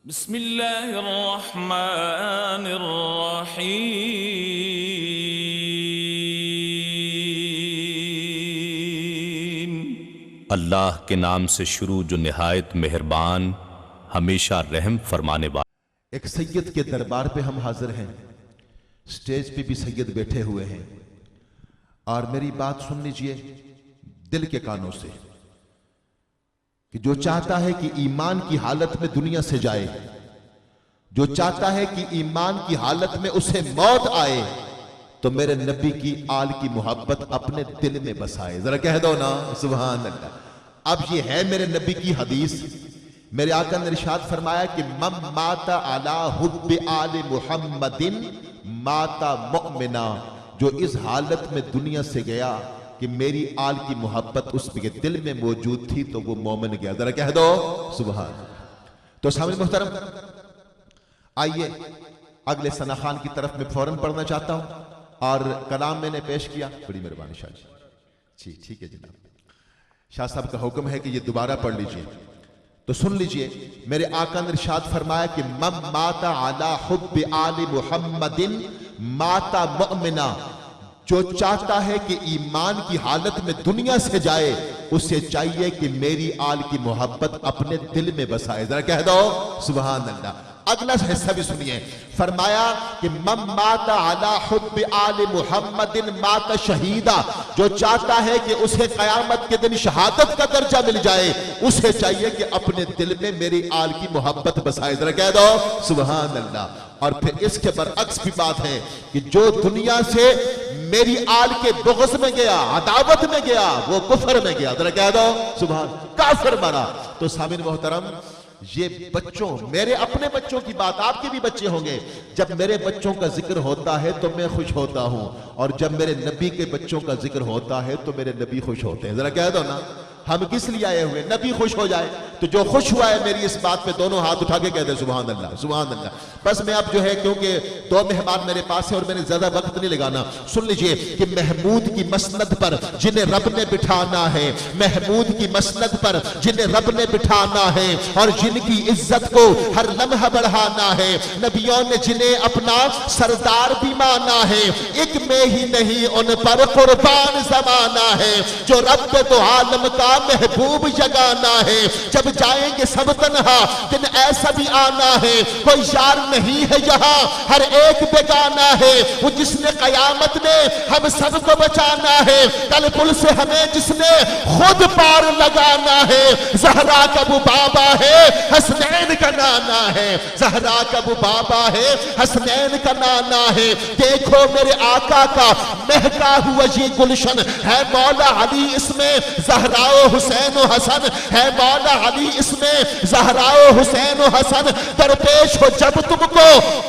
بسم اللہ الرحمن الرحیم۔ اللہ کے نام سے شروع جو نہایت مہربان ہمیشہ رحم فرمانے والا۔ ایک سید کے دربار پہ ہم حاضر ہیں، سٹیج پہ بھی سید بیٹھے ہوئے ہیں، اور میری بات سن لیجئے دل کے کانوں سے کہ جو چاہتا ہے کہ ایمان کی حالت میں دنیا سے جائے، جو چاہتا ہے کہ ایمان کی حالت میں اسے موت آئے، تو میرے نبی کی آل کی محبت اپنے دل میں بسائے۔ ذرا کہہ دو نا سبحان اللہ۔ اب یہ ہے میرے نبی کی حدیث، میرے آقا نے ارشاد فرمایا کہ من مات علی حب آل محمد مات مؤمنا، جو اس حالت میں دنیا سے گیا کہ میری آل کی محبت اس کے دل میں موجود تھی تو وہ مومن گیا۔ ذرا کہہ دو سبحان اللہ۔ تو سامنے محترم آئیے اگلے ثنا خان کی طرف میں فوراً پڑھنا چاہتا ہوں، اور کلام میں نے پیش کیا، بڑی مہربانی شاہ جی، ٹھیک ہے جناب۔ شاہ صاحب کا حکم ہے کہ یہ دوبارہ پڑھ لیجئے، تو سن لیجئے۔ میرے آقا نے ارشاد فرمایا کہ من مات علی حب آل محمد مات مؤمنا، جو چاہتا ہے کہ ایمان کی حالت میں دنیا سے جائے، اسے چاہیے کہ میری آل کی محبت اپنے دل میں بسائے۔ ذرا کہہ دو سبحان اللہ۔ اگلا حصہ بھی سنیے، فرمایا کہ من مات علی حب آل محمد مات شہیدا، جو چاہتا ہے کہ اسے قیامت کے دن شہادت کا درجہ مل جائے، اسے چاہیے کہ اپنے دل میں میری آل کی محبت بسائے۔ ذرا کہہ دو سبحان اللہ۔ اور پھر اس کے برعکس بھی بات ہے کہ جو دنیا سے میری آل کے بغض میں گیا، عداوت میں گیا، وہ کفر میں گیا۔ ذرا کہہ دو سبحان، کافر بنا۔ تو سامعین محترم، یہ بچوں، میرے اپنے بچوں کی بات، آپ کے بھی بچے ہوں گے، جب میرے بچوں کا ذکر ہوتا ہے تو میں خوش ہوتا ہوں، اور جب میرے نبی کے بچوں کا ذکر ہوتا ہے تو میرے نبی خوش ہوتے ہیں۔ ذرا کہہ دو نا، ہم کس لیے آئے ہوئے؟ نبی خوش ہو جائے۔ تو جو خوش ہوا ہے میری اس بات پہ دونوں ہاتھ اٹھا کے کہہ دے سبحان اللہ سبحان اللہ۔ بس میں اب جو ہے، کیونکہ دو مہمان میرے پاس ہیں اور میں نے زیادہ وقت نہیں لگانا، سن لیجئے کہ محمود کی مسند پر جنہیں رب نے بٹھانا ہے، محمود کی مسند پر جنہیں رب نے بٹھانا ہے، اور جن کی عزت کو ہر لمحہ بڑھانا ہے، نبیوں نے جنہیں اپنا سردار بھی مانا ہے، ایک میں ہی نہیں ان پر قربان زمانہ ہے، جو رب تو عالم کا محبوب جگانا ہے۔ جب جائیں گے سب تنہا دن ایسا بھی آنا ہے، کوئی یار نہیں ہے یہاں ہر ایک بیگانہ ہے، وہ جس نے قیامت میں ہم سب کو بچانا ہے، کل پل سے ہمیں جس نے خود پار لگانا ہے۔ زہرا کا وہ بابا ہے، حسنین کا نانا ہے، زہرا کا وہ بابا ہے، حسنین کا نانا ہے۔ دیکھو میرے آقا کا مہکا ہوا یہ گلشن ہے، مولا علی اس میں زہرا و حسین و حسن ہے، مولا علی اس میں زہرا و حسین و حسن، درپیش ہو جب تم کو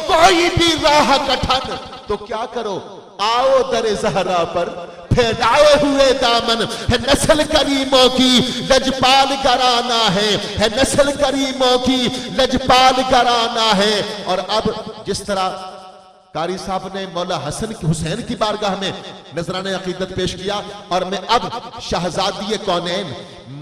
کوئی بھی راہ کٹھن، تو کیا کرو؟ آؤ در زہرا پر پھیلائے ہوئے دامن، ہے نسل کریموں کی لجپال گرانا ہے نسل کریموں کی لجپال گرانا ہے۔ اور اب جس طرح قاری صاحب نے مولا حسن حسین کی بارگاہ میں نذرانہ عقیدت پیش کیا، اور میں اب شہزادی کونین،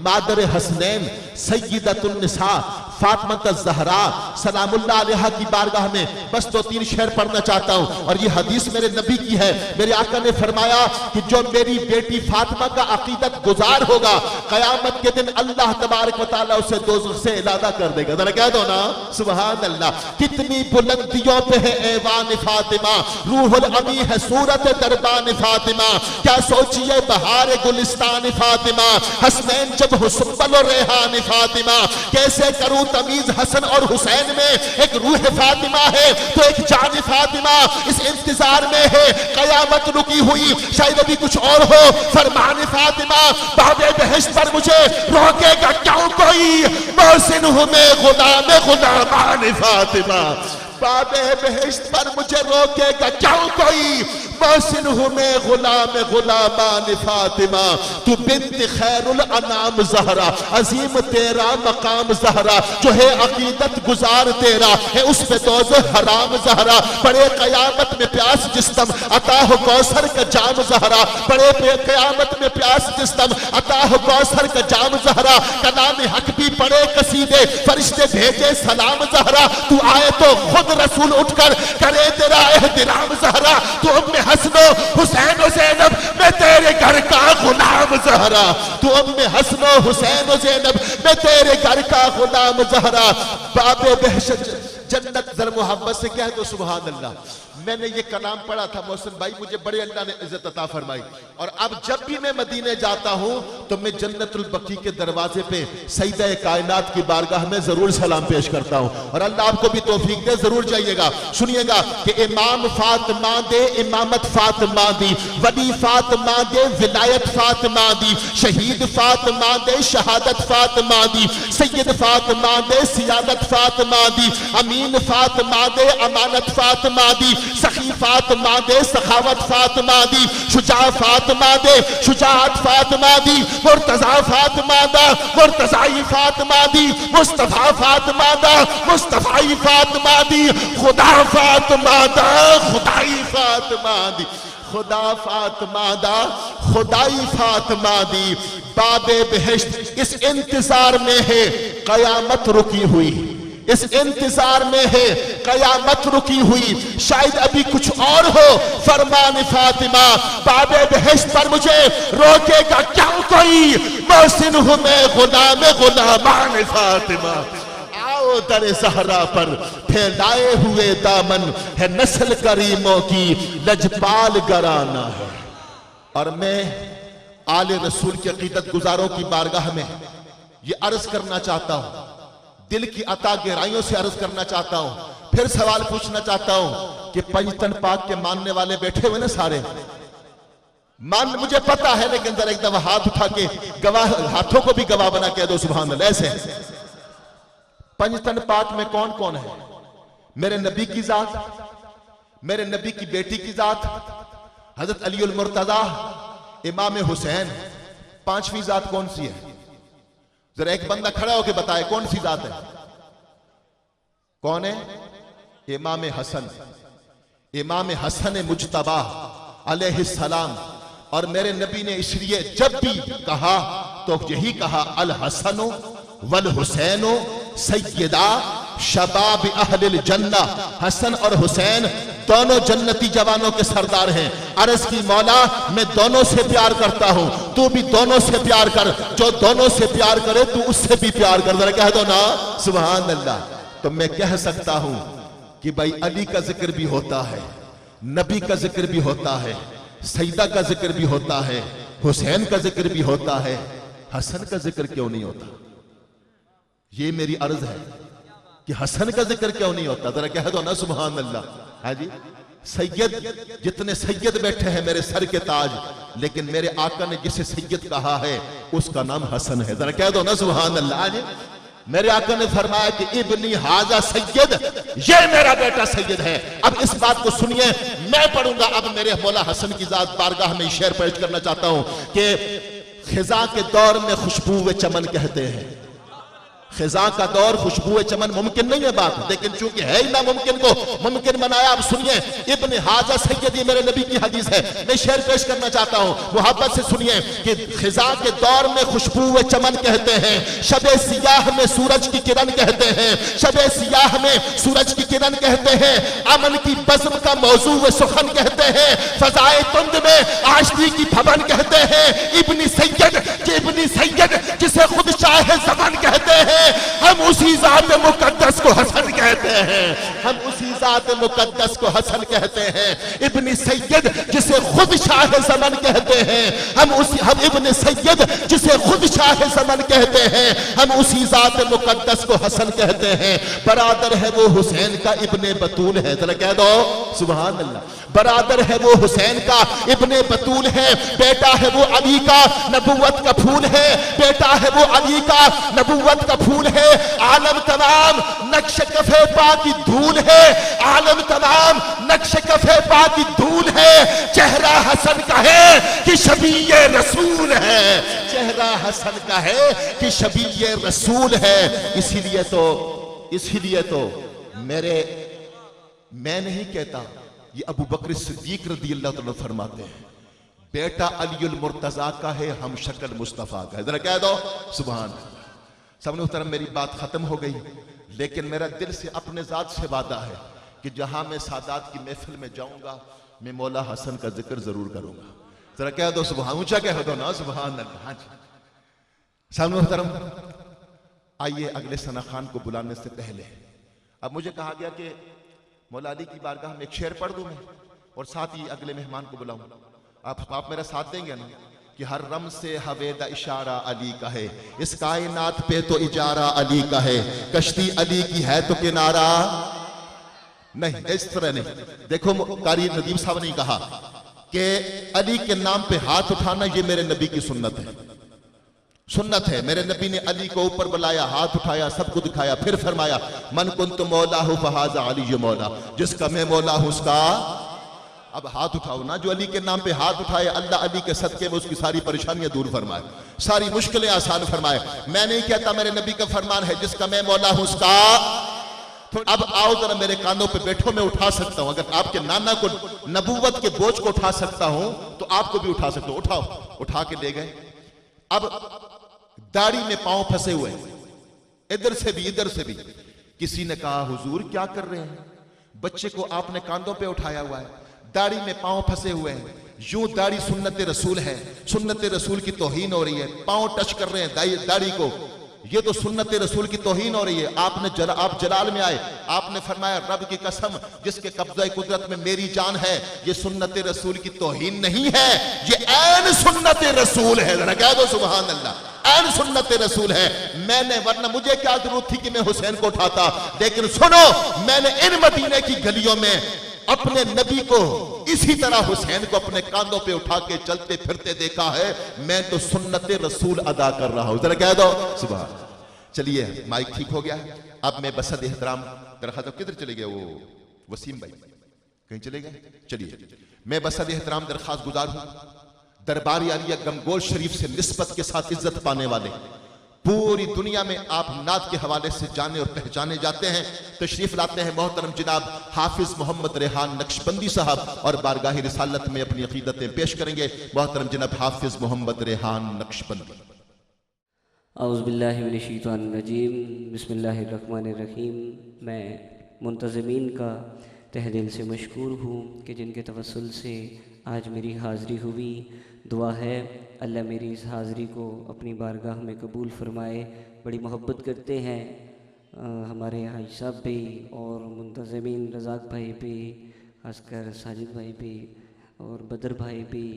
مادر حسنین، سیدۃ النساء فاطمہ الزہرا سلام اللہ علیہا کی بارگاہ میں بس 2-3 شعر پڑھنا چاہتا ہوں، اور یہ حدیث میرے نبی کی ہے۔ میرے آقا نے فرمایا کہ جو میری بیٹی فاطمہ کا عقیدت گزار ہوگا، قیامت کے دن اللہ تبارک و تعالیٰ اسے دوزخ سے علادہ کر دے گا۔ ذرا کہہ دو نا سبحان اللہ۔ کتنی بلندیوں پہ ہے ایوان فاطمہ، روح الامی ہے صورت دربان فاطمہ، کیا سوچئے بہار گلستان فاطمہ، حسنین جب حسن و ریحان فاطمہ، کیسے کروں تمیز حسن اور حسین میں، ایک روح فاطمہ ہے تو ایک جان فاطمہ اس انتظار میں ہے، قیامت رکی ہوئی شاید ابھی کچھ اور ہو، فرمان فاطمہ باب بہشت پر مجھے روکے گا کیوں کوئی، محسن ہوں میں غلامان فاطمہ، باب بہشت پر مجھے روکے گا کیوں کوئی؟ محسن ہوں میں غلام غلامان فاطمہ، تو بنت خیر الانام زہرا، عظیم تیرا مقام زہرا، جو ہے عقیدت گزار تیرا ہے اس پہ دوزخ حرام زہرا، بڑے قیامت میں پیاس جسم عطا ہو کوثر کا جام زہرا، بڑے قیامت میں پیاس جسم عطا ہو کوثر کا جام زہرا، کلام حق بھی پڑے قصیدے فرشتے بھیجے سلام زہرا، تو آئے تو خود رسول اٹھ کر کرے تیرا احترام زہرا، تو ام حسن و حسین و زینب میں تیرے گھر کا غلام زہرا، تو ام حسن و حسین و زینب میں تیرے گھر کا غلام زہرا۔ باب بہشت جنت ذر محبت سے کہہ دو سبحان اللہ۔ میں نے یہ کلام پڑھا تھا محسن بھائی، مجھے بڑے اللہ نے عزت عطا فرمائی، اور اب جب بھی میں مدینے جاتا ہوں تو میں جنت البقیع کے دروازے پہ سیدہ کائنات کی بارگاہ میں ضرور سلام پیش کرتا ہوں، اور اللہ آپ کو بھی توفیق دے، ضرور جائیے گا۔ سنیے گا کہ امام فاطمہ دے امامت فاطمہ دی، ولی فاطمہ دے ولایت فاطمہ دی، شہید فاطمہ دے شہادت فاطمہ دی، سید فاطمہ دے سیادت فاطمہ دی، امین فاطمہ دے امانت فاطمہ دی، سخی فاطمہ دے سخاوت فاطمہ دی، شجاع فاطمہ دے شجاعت فاطمہ دی، مرتضی فاطمہ دا مرتضی فاطمہ دی، مصطفیٰ فاطمہ دا مصطفی فاطمہ دی، خدا فاطمہ دا خدائی فاطمہ دی، خدا فاطمہ دا خدائی فاطمہ دی۔ باب بہشت اس انتظار میں ہے قیامت رکی ہوئی، اس انتظار میں ہے قیامت رکی ہوئی، شاید ابھی کچھ اور ہو فرمان فاطمہ، باب بہشت پر مجھے روکے گا کیوں کوئی؟ محسن ہوں میں غلام غلامان فاطمہ، آؤ در زہرا پر پھیلائے ہوئے دامن ہے نسل کریموں کی لجپال گرانا ہے۔ اور میں آل رسول کے عقیدت گزاروں کی بارگاہ میں یہ عرض کرنا چاہتا ہوں، دل کی عطا گہرائیوں سے عرض کرنا چاہتا ہوں، پھر سوال پوچھنا چاہتا ہوں کہ پنجتن پاک کے ماننے والے بیٹھے ہوئے نا سارے، مجھے پتا ہے لیکن ذرا ایک دفعہ ہاتھ اٹھا کے گواہ ہاتھوں کو بھی گواہ بنا کہہ دو سبحان اللہ۔ ایسے پنجتن پاک میں کون کون ہے؟ میرے نبی کی ذات، میرے نبی کی بیٹی کی ذات، حضرت علی المرتضیٰ، امام حسین۔ پانچویں ذات کون سی ہے؟ ذرا ایک بندہ کھڑا ہو کے بتائے کون سی ذات ہے؟ کون ہے؟ امام حسن، امام حسن مجتبی علیہ السلام۔ اور میرے نبی نے اس لیے جب بھی کہا تو یہی کہا الحسن والحسین سیدہ شباب اہل الجنہ، حسن اور حسین دونوں جنتی جوانوں کے سردار ہیں۔ عرض کی مولا میں دونوں سے پیار کرتا ہوں، تو بھی دونوں سے پیار کر، جو دونوں سے پیار کرے تو اس سے بھی پیار کر، ذرا کہہ دو نا سبحان اللہ۔ تو میں کہہ سکتا ہوں کہ بھائی علی کا ذکر بھی ہوتا ہے، نبی کا ذکر بھی ہوتا ہے، سیدہ کا ذکر بھی ہوتا ہے، حسین کا ذکر بھی ہوتا ہے، حسن کا ذکر کیوں نہیں ہوتا؟ یہ میری عرض ہے کہ حسن کا ذکر کیوں نہیں ہوتا؟ ذرا کہہ دو نا سبحان اللہ۔ ہاں جی، سید جتنے سید بیٹھے ہیں میرے سر کے تاج، لیکن میرے آقا نے جسے سید کہا ہے اس کا نام حسن ہے، ذرا کہہ دو نا سبحان اللہ۔ ہاں جی، میرے آقا نے فرمایا کہ ابنی حاذا سید، یہ میرا بیٹا سید ہے۔ اب اس بات کو سنیے، میں پڑھوں گا اب میرے مولا حسن کی ذات بارگاہ میں شعر پیش کرنا چاہتا ہوں کہ خزاں کے دور میں خوشبو چمن کہتے ہیں، خزاں کا دور خوشبو چمن ممکن نہیں ہے بات، لیکن چونکہ ہے ہی ناممکن کو ممکن بنایا۔ اب سنیے، ابن حاذا سیدی میرے نبی کی حدیث ہے، میں شعر پیش کرنا چاہتا ہوں، محبت سے سنیے کہ خزاں کے دور میں خوشبو چمن کہتے ہیں، شب سیاہ میں سورج کی کرن کہتے ہیں، شب سیاہ میں سورج کی کرن کہتے ہیں، امن کی بزم کا موضوع سخن کہتے ہیں، فضائے تند میں آشتی کی بھون کہتے ہیں، ابن سید جسے خود شاہ زمان کہتے ہیں، ہم اسی ذات مقدس کو حسن کہتے ہیں، ہم اسی ذات مقدس کو حسن کہتے ہیں، ابن سید جسے خود شاہ زمن کہتے ہیں، ہم ابن سید جسے خود شاہ زمن کہتے ہیں، ہم اسی ذات مقدس کو حسن کہتے ہیں۔ برادر ہے وہ حسین کا ابن بطول ہے، ذرا کہہ دو سبحان اللہ۔ برادر ہے وہ حسین کا ابن بطول ہے، بیٹا ہے وہ علی کا نبوت کا پھول ہے، بیٹا ہے وہ علی کا نبوت کا پھول ہے۔ عالم تمام نقش کفے پا کی دھول ہے، عالم تمام نقش کفے پا کی دھول ہے۔ چہرہ حسن کا ہے کہ شبیہ رسول ہے، چہرہ حسن کا ہے کہ شبیہ رسول ہے۔ اسی لیے تو میں نہیں کہتا، یہ ابو بکر صدیق رضی اللہ عنہ فرماتے ہیں بیٹا علی المرتضیٰ کا ہے، ہم شکل مصطفیٰ کا ہے، ذرا کہہ دو سبحان اللہ۔ سب نے محترم میری بات ختم ہو گئی، لیکن میرا دل سے اپنے ذات سے وعدہ ہے کہ جہاں میں سادات کی محفل میں جاؤں گا میں مولا حسن کا ذکر ضرور کروں گا، ذرا کہہ دو سبحان، اونچا کہہ دو نا سبحان اللہ۔ ہاں جی سب نے محترم آئیے اگلے ثنا خان کو بلانے سے پہلے اب مجھے کہا گیا کہ مولا علی کی بارگاہ میں ایک شعر پڑھ دوں میں اور ساتھ ہی اگلے مہمان کو بلاؤں، آپ میرا ساتھ دیں گے نا؟ کہ ہر رم سے حویدہ اشارہ علی کا ہے، اس کائنات پہ تو اجارہ علی کا ہے، کشتی علی کی ہے تو کنارہ نہیں، اس طرح نہیں۔ دیکھو قاری ندیم صاحب نے کہا کہ علی کے نام پہ ہاتھ اٹھانا یہ میرے نبی کی سنت ہے، میرے نبی نے علی کو اوپر بلایا، ہاتھ اٹھایا، سب کو دکھایا، پھر فرمایا من کنت مولا ہوں فہذا علی مولا، جس کا میں مولا ہوں اس کا اب ہاتھ اٹھاؤ نا۔ جو علی کے نام پہ ہاتھ اٹھائے اللہ علی کے صدقے میں اس کی ساری پریشانیاں دور فرمائے، ساری مشکلیں آسان فرمائے۔ میں نہیں کہتا، میرے نبی کا فرمان ہے جس کا میں مولا ہوں اس کا۔ اب آؤ ذرا میرے کانوں پہ بیٹھو، میں اٹھا سکتا ہوں، اگر آپ کے نانا کو نبوت کے بوجھ کو اٹھا سکتا ہوں تو آپ کو بھی اٹھا سکتا ہوں۔ اٹھاؤ، اٹھا کے لے گئے۔ اب داڑھی میں پاؤں پھنسے ہوئے، ادھر سے بھی ادھر سے بھی۔ کسی نے کہا حضور کیا کر رہے ہیں؟ بچے کو آپ نے کاندھوں پہ اٹھایا ہوا ہے، داڑھی میں پاؤں پھنسے ہوئے ہیں، یوں داڑھی سنت رسول ہے، سنت رسول کی توہین ہو رہی ہے، پاؤں ٹچ کر رہے ہیں داڑھی کو، یہ تو سنت رسول کی توہین ہو رہی ہے۔ آپ جلال میں آئے، آپ نے فرمایا رب کی قسم جس کے قبضہ قدرت میں میری جان ہے، یہ سنت رسول کی توہین نہیں ہے، یہ عین سنت رسول ہے، ذرا کہہ دو سبحان اللہ، عین سنت رسول ہے۔ میں نے ورنہ مجھے کیا ضرورت تھی کہ میں حسین کو اٹھاتا، لیکن سنو میں نے ان مدینے کی گلیوں میں اپنے نبی کو اسی طرح حسین کو اپنے کاندھوں پہ اٹھا کے چلتے پھرتے دیکھا ہے، میں تو سنت رسول ادا کر رہا ہوں، ذرا کہہ دو سبحان۔ چلیے مائک ٹھیک ہو گیا، اب میں بسد احترام درخواست، کدھر چلے گئے وہ وسیم بھائی، کہیں چلے گئے؟ چلیے میں بسد احترام درخواست گزار ہوں، دربار عالیہ گمگول شریف سے نسبت کے ساتھ عزت پانے والے، پوری دنیا میں آپ نعت کے حوالے سے جانے اور پہچانے جاتے ہیں، تشریف لاتے ہیں محترم جناب حافظ محمد ریحان نقشبندی صاحب، اور بارگاہ رسالت میں اپنی عقیدتیں پیش کریں گے محترم جناب حافظ محمد ریحان نقشبندی۔ اعوذ باللہ من الشیطان الرجیم، بسم اللہ الرحمن الرحیم۔ میں منتظمین کا تہ دل سے مشکور ہوں کہ جن کے توسل سے آج میری حاضری ہوئی۔ دعا ہے اللہ میری اس حاضری کو اپنی بارگاہ میں قبول فرمائے۔ بڑی محبت کرتے ہیں ہمارے حاج صاحب بھی اور منتظمین، رزاق بھائی بھی، خاص کر ساجد بھائی بھی اور بدر بھائی بھی،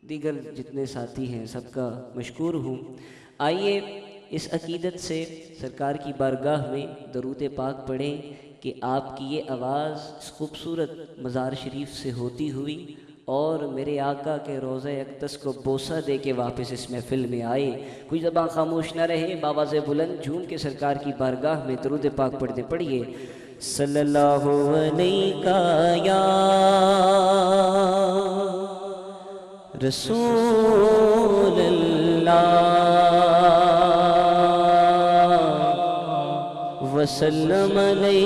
دیگر جتنے ساتھی ہیں سب کا مشکور ہوں۔ آئیے اس عقیدت سے سرکار کی بارگاہ میں درود پاک پڑھیں کہ آپ کی یہ آواز اس خوبصورت مزار شریف سے ہوتی ہوئی اور میرے آقا کے روضہ اقدس کو بوسہ دے کے واپس اس محفل میں آئے۔ کوئی زبان خاموش نہ رہے، بآواز بلند جھوم کے سرکار کی بارگاہ میں درود پاک پڑھتے پڑھیے۔ صلی اللہ علیہ یا رسول اللہ وسلم علیہ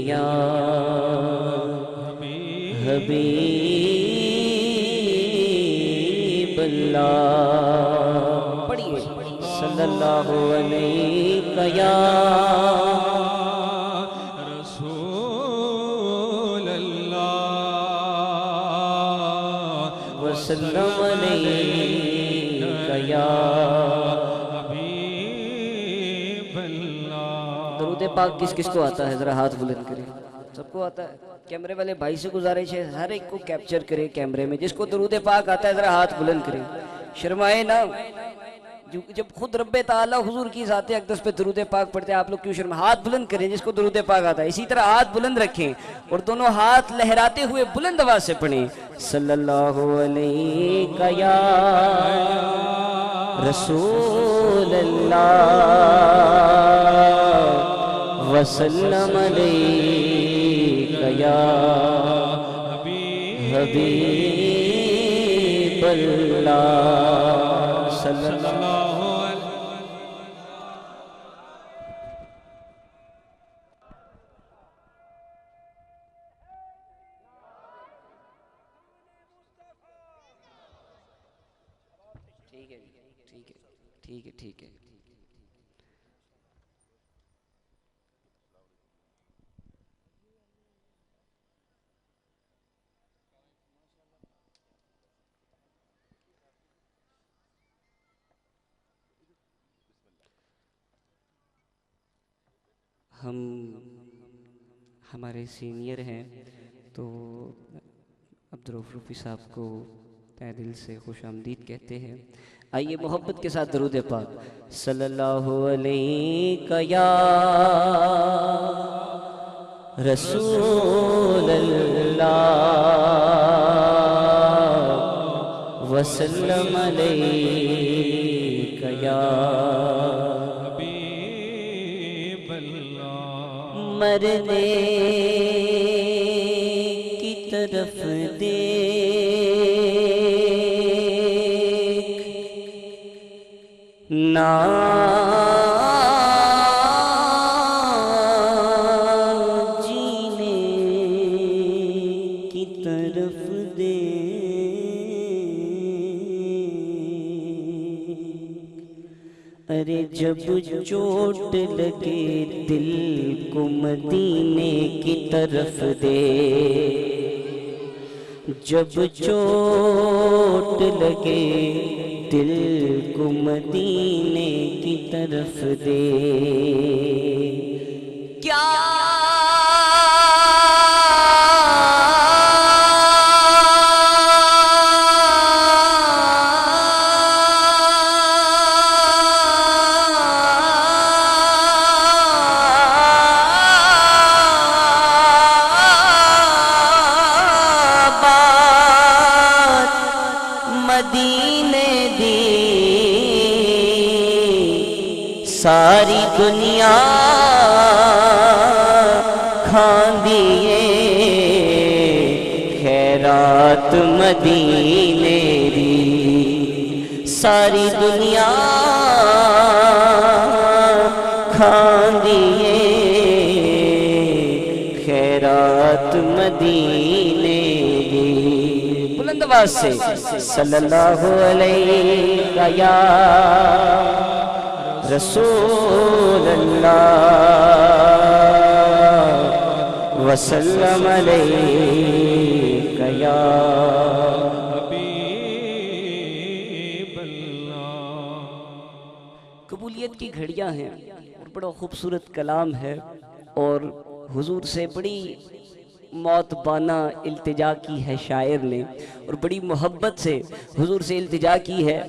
یا حبیب اللہ۔ پڑھیے صلی اللہ علیہ یا رسول اللہ وسلم علیہ یا حبیب اللہ۔ درود پاک کس کس کو آتا ہے ذرا ہاتھ بلند کریں۔ سب کو آتا ہے؟ کیمرے والے بھائی سے گزارش ہے ہر ایک کو کیپچر کرے کیمرے میں، جس کو درود پاک آتا ہے ذرا ہاتھ بلند کرے، شرمائے نہ۔ جب خود رب تعالیٰ حضور کی ذات اقدس پہ درود پاک پڑھتے ہیں آپ لوگ کیوں شرم؟ ہاتھ بلند کریں جس کو درود پاک آتا ہے، اسی طرح ہاتھ بلند رکھیں اور دونوں ہاتھ لہراتے ہوئے بلند آواز سے پڑھیں، صلی اللہ علیہ یا رسول اللہ وسلم علیہ یا حبیب اللہ صلی اللہ علیہ۔ ٹھیک ہے ٹھیک ہے ٹھیک ہے ٹھیک ہے۔ ہمارے سینئر ہیں تو عبدالرؤف روفی صاحب کو تہ دل سے خوش آمدید کہتے ہیں۔ آئیے محبت کے ساتھ درود پاک، صلی اللہ علیہ یا رسول اللہ وسلم علیہ یا مرنے کی طرف دیکھ نہ جینے کی طرف دیکھ، ارے جب چوٹ لگے دل کو مدینے کی طرف دے، جب چوٹ لگے دل کو مدینے کی طرف دے، کیا ساری دنیا کھاندیے خیرات مدینے دی، ساری دنیا کھاندیے خیرات مدینے دی، بلند آواز سے صلی اللہ علیہ یا رسول اللہ وسلم علیہ یا حبیب اللہ۔ قبولیت کی گھڑیاں ہیں اور بڑا خوبصورت کلام ہے، اور حضور سے بڑی موت بانا التجا کی ہے شاعر نے، اور بڑی محبت سے حضور سے التجا کی ہے۔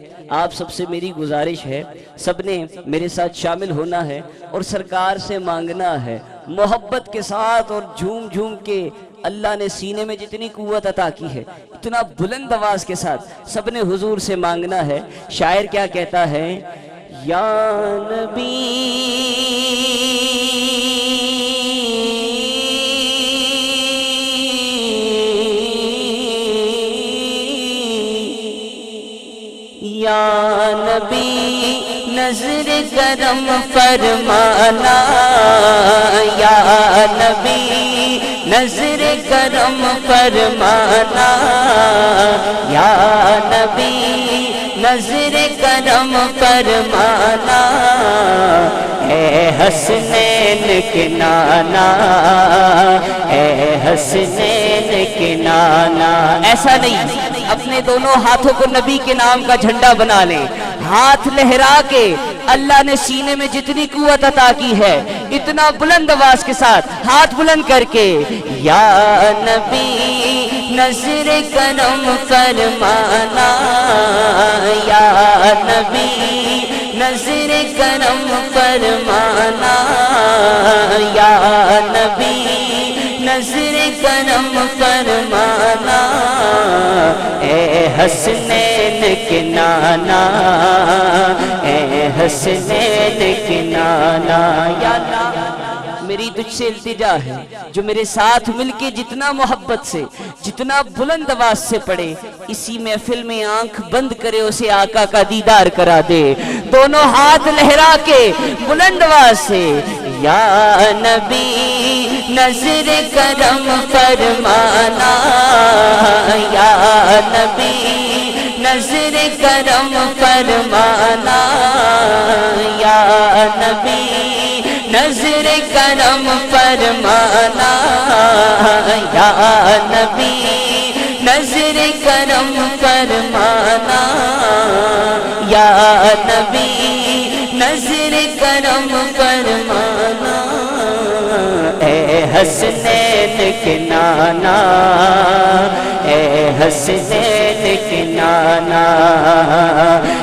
آپ سب سے میری گزارش ہے، سب نے میرے ساتھ شامل ہونا ہے اور سرکار سے مانگنا ہے محبت کے ساتھ، اور جھوم جھوم کے اللہ نے سینے میں جتنی قوت عطا کی ہے اتنا بلند آواز کے ساتھ سب نے حضور سے مانگنا ہے۔ شاعر کیا کہتا ہے؟ یا نبی یا نبی نظر کرم فرمانا، یا نبی نظر کرم فرمانا، یا نبی نظر کرم فرمانا، اے حسنین کے نانا، اے حسنین کے نانا۔ ایسا نہیں، اپنے دونوں ہاتھوں کو نبی کے نام کا جھنڈا بنا لیں، ہاتھ لہرا کے اللہ نے سینے میں جتنی قوت عطا کی ہے اتنا بلند آواز کے ساتھ ہاتھ بلند کر کے یا نبی نظر کرم فرمانا، یا نبی نظر کرم فرمانا، یا نبی نظر کرم فرمانا، اے حسنین کے نانا، اے حسنین کے نانا، یا اللہ میری تجھ سے التجا ہے جو میرے ساتھ مل کے جتنا محبت سے جتنا بلند آواز سے پڑھے اسی محفل میں آنکھ بند کرے اسے آقا کا دیدار کرا دے، دونوں ہاتھ لہرا کے بلند آواز سے یا نبی نظر کرم فرمانا، یا نبی نظر کرم فرمانا، یا نبی نظر کرم فرمانا، یا نبی نظر کرم فرمانا، یا نبی نظر کرم فرمانا، اے حسنین کے نانا، اے حسنین کے نانا،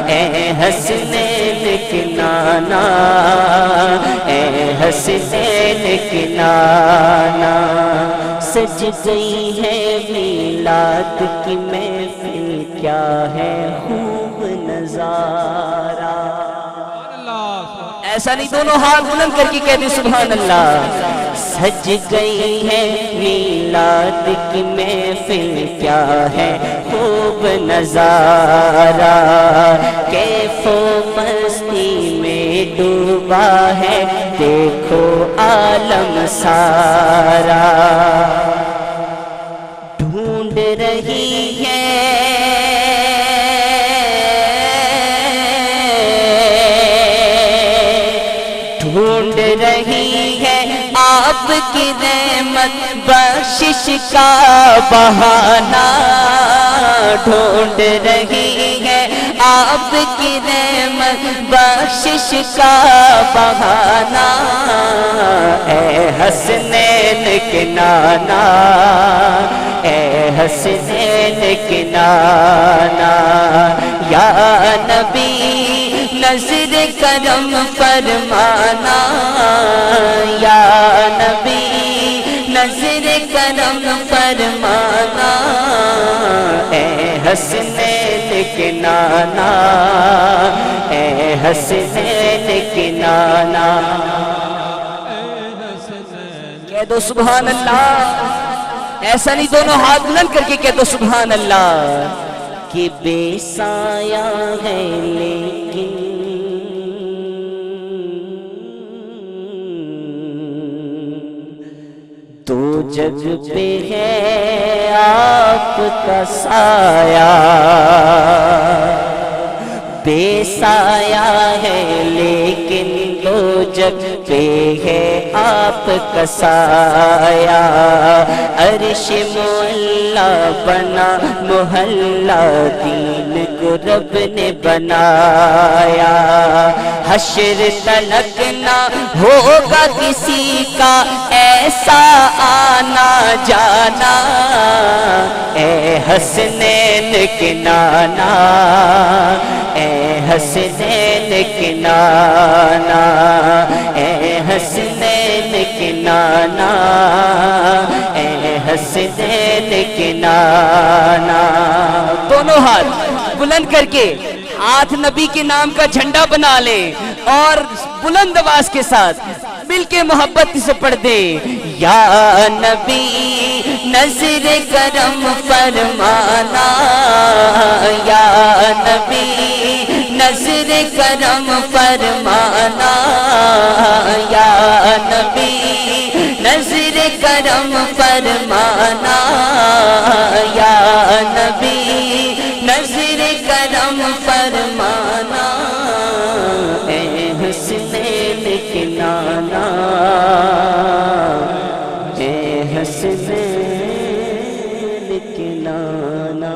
اے حسنین کے نانا، اے حسنین کے نانا، سج گئی ہے میلاد کی محفل کیا ہے خوب نظارہ، ایسا نہیں دونوں ہاتھ بلند کر کے کہتے سبحان اللہ، سج گئی ہے میلاد کی محفل کیا ہے خوب نظارہ، کیف و مستی میں ڈوبا ہے دیکھو عالم سارا، ڈھونڈ رہی ہے ڈھونڈ رہی ہے آپ کی رحمت بخشش کا بہانہ، ڈھونڈ رہی ہے آپ کی رحمت بخشش کا بہانہ، اے حسنین کے نانا، اے حسنین کے نانا، یا نبی نظر کرم فرمانا، یا نبی نظر کرم فرمانا، اے حسنین کے نانا، اے حسنین کے نانا، کہہ دو سبحان اللہ، ایسا نہیں دونوں ہاتھ بلند کر کے کہہ دو سبحان اللہ، کہ بے سایہ ہے لیکن دو جگ پہ ہے آپ کا سایہ، بے سایہ ہے لیکن دو جگ پہ ہے آپ کا سایہ، عرش معلا بنا محلہ دین کو رب نے بنایا، حشر تلک نہ ہوگا کسی کا ایسا آنا جانا، اے حسنین کے نانا، اے حسنین کے نانا، اے حسنین کے نانا، اے حسنین کے نانا، دونوں ہاتھ بلند کر کے ہاتھ نبی کے نام کا جھنڈا بنا لے اور بلند آواز کے ساتھ مل کے محبت سے پڑھ دے، یا نبی نظر کرم فرمانا، یا نبی نظر کرم فرمانا، یا نبی نظر کرم فرمانا، یا نبی نظر کرم فرمانا، اے حسنین کے نانا، اے حسنین کے نانا،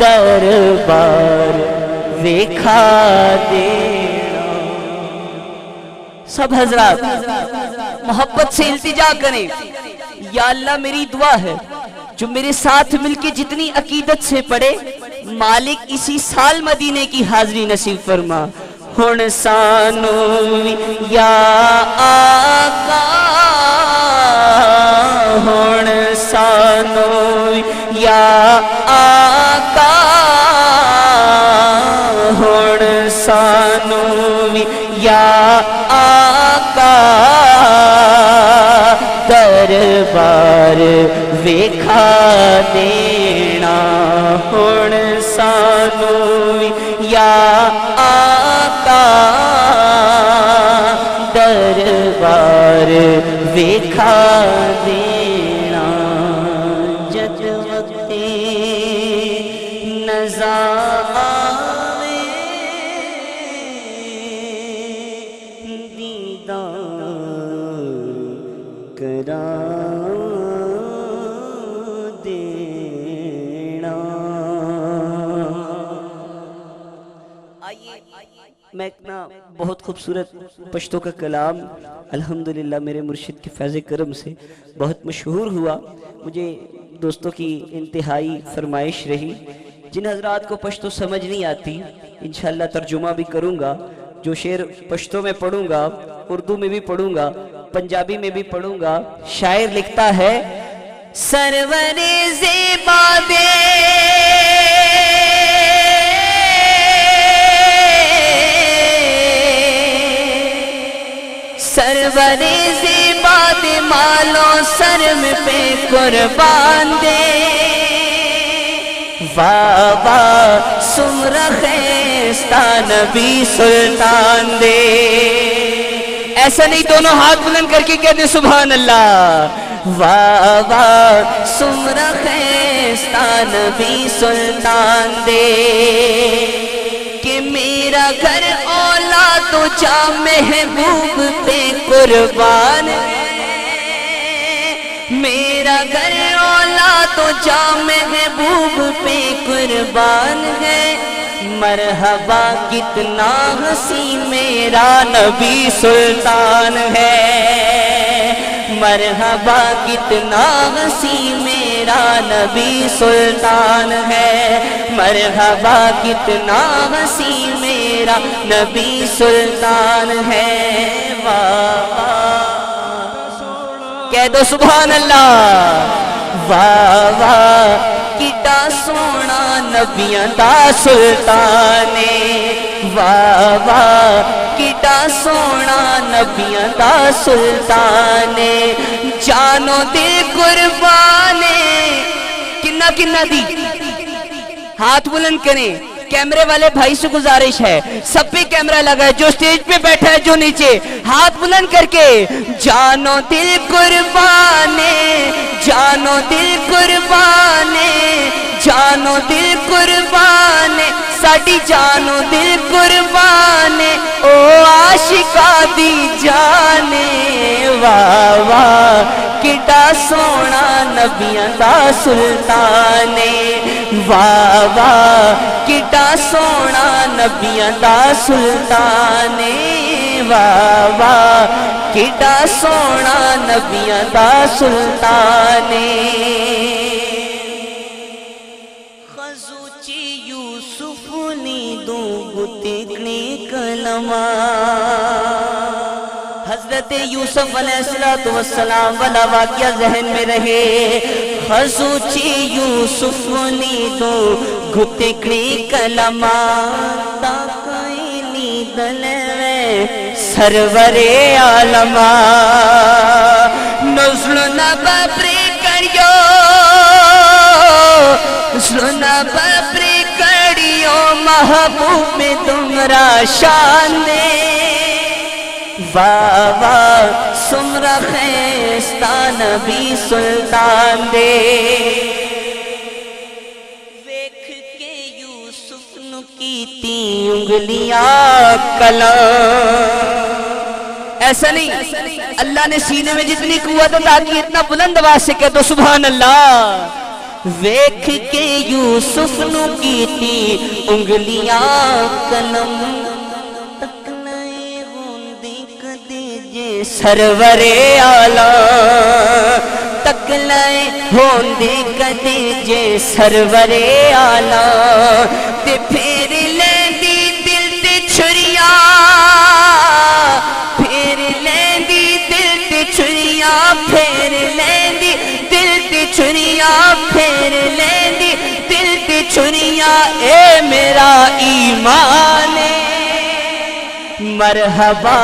دربار ویکھا دینا. سب حضرات محبت سے التجا کریں. یا اللہ میری دعا ہے جو میرے ساتھ مل کے جتنی عقیدت سے پڑھے مالک اسی سال مدینے کی حاضری نصیب فرما. ہن سانو یا آقا ہن سانو یا آقا ہن سانو یا آقا دربار ویکھا دینا. ہن سانو یا آقا دربار ویکھا دینا. جد وقت نزا آوے دیدار کرا دینا. میں اپنا بہت خوبصورت پشتو کا کلام الحمدللہ میرے مرشد کے فیض کرم سے بہت مشہور ہوا. مجھے دوستوں کی انتہائی فرمائش رہی. جن حضرات کو پشتو سمجھ نہیں آتی انشاءاللہ ترجمہ بھی کروں گا. جو شعر پشتو میں پڑھوں گا اردو میں بھی پڑھوں گا پنجابی میں بھی پڑھوں گا. شاعر لکھتا ہے سرور زیبا دے سرور زیبا دے مالوں سرم پہ قربان دے. واہ واہ سمرخ خیستہ نبی سلطان دے. ایسا نہیں دونوں ہاتھ بلند کر کے کہتے سبحان اللہ. واہ واہ سمرخ خیستہ نبی سلطان دے. کہ میرا گھر اولاد و جا محبوب پہ قربان ہے. میرا گھر اولاد و جا محبوب پہ قربان ہے. مرحبا کتنا ہنسی میرا نبی سلطان ہے. مرحبا کتنا ہنسی میرا نبی سلطان ہے. مرحبا کتنا ہنسی میرا نبی سلطان ہے. واہ کہہ دو سبحان اللہ. واہ واہ کیڈا سونا نبیاں دا سلطان. واہ واہ کیڈا سونا نبیاں دا سلطان. جانو دل قربان کنا کنا دی. ہاتھ بلند کریں. کیمرے والے بھائی سے گزارش ہے سب پہ کیمرہ لگا ہے جو سٹیج پہ بیٹھا ہے جو نیچے ہاتھ بلند کر کے جانو دل قربان جانو دل قربان جانو دل قربان ساڈی جانو دل قربان او عاشقاں دی جان. واہ واہ کیڈا سونا نبیاں دا سلطان. واہ واہ کیڈا سونا نبیاں دا سلطان. واہ واہ کیڈا سونا نبیاں دا سلطان. خزوچی یوسف نی دو گتکنی کلمہ. حضرت یوسف علیہ السلام والا واقعہ ذہن میں رہے. خزوچی یوسف نی دو گتکنی کلمہ تاکائی نی دلوے سرور عالم. نزل نبابری کریو نزل نبابری کریو محبوب میں تمرا شان دے. واہ واہ سمرا خیستہ نبی سلطان دے. ویکھ کے یوسف نو کیتی انگلیاں کلام. ایسا نہیں اللہ نے سینے میں جتنی قوت عطا کی اتنا بلند آواز سے کہہ دو سبحان اللہ. ویکھ کے یوسف نو کیتی انگلیاں قلم تکلائے ہوندی کدے جے سرور اعلیٰ تکلائے ہوندی کدے جے سرور اعلیٰ تے پھر لیندی دل تے چھریاں پھر لیندی دل تے چھریاں پھر لیندی دل تے چھریاں پھر لیندی دل تے چھریاں اے میرا ایمان مرحبا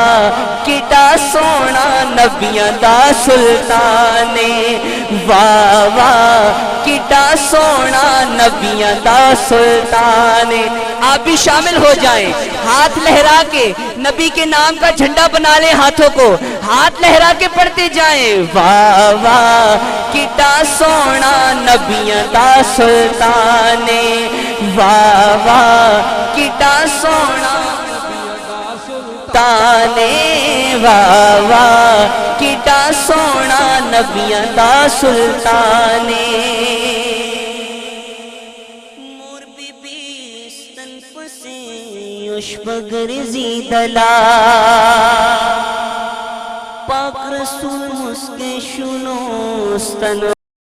کیڈا سونا نبیاں دا سلطان واہ واہ کیڈا سونا نبیاں دا سلطان آپ بھی شامل ہو جائیں ہاتھ لہرا کے نبی کے نام کا جھنڈا بنا لیں ہاتھوں کو ہاتھ لہرا کے پڑھتے جائیں واہ واہ کیڈا سونا نبیاں دا سلطان واہ واہ کیڈا سونا تانے واہ واہ کیڈا سونا نبیاں دا سلطان مور بی بی ستن پسے اشبگر زیدلا پاک رسول مسکے شنو ستن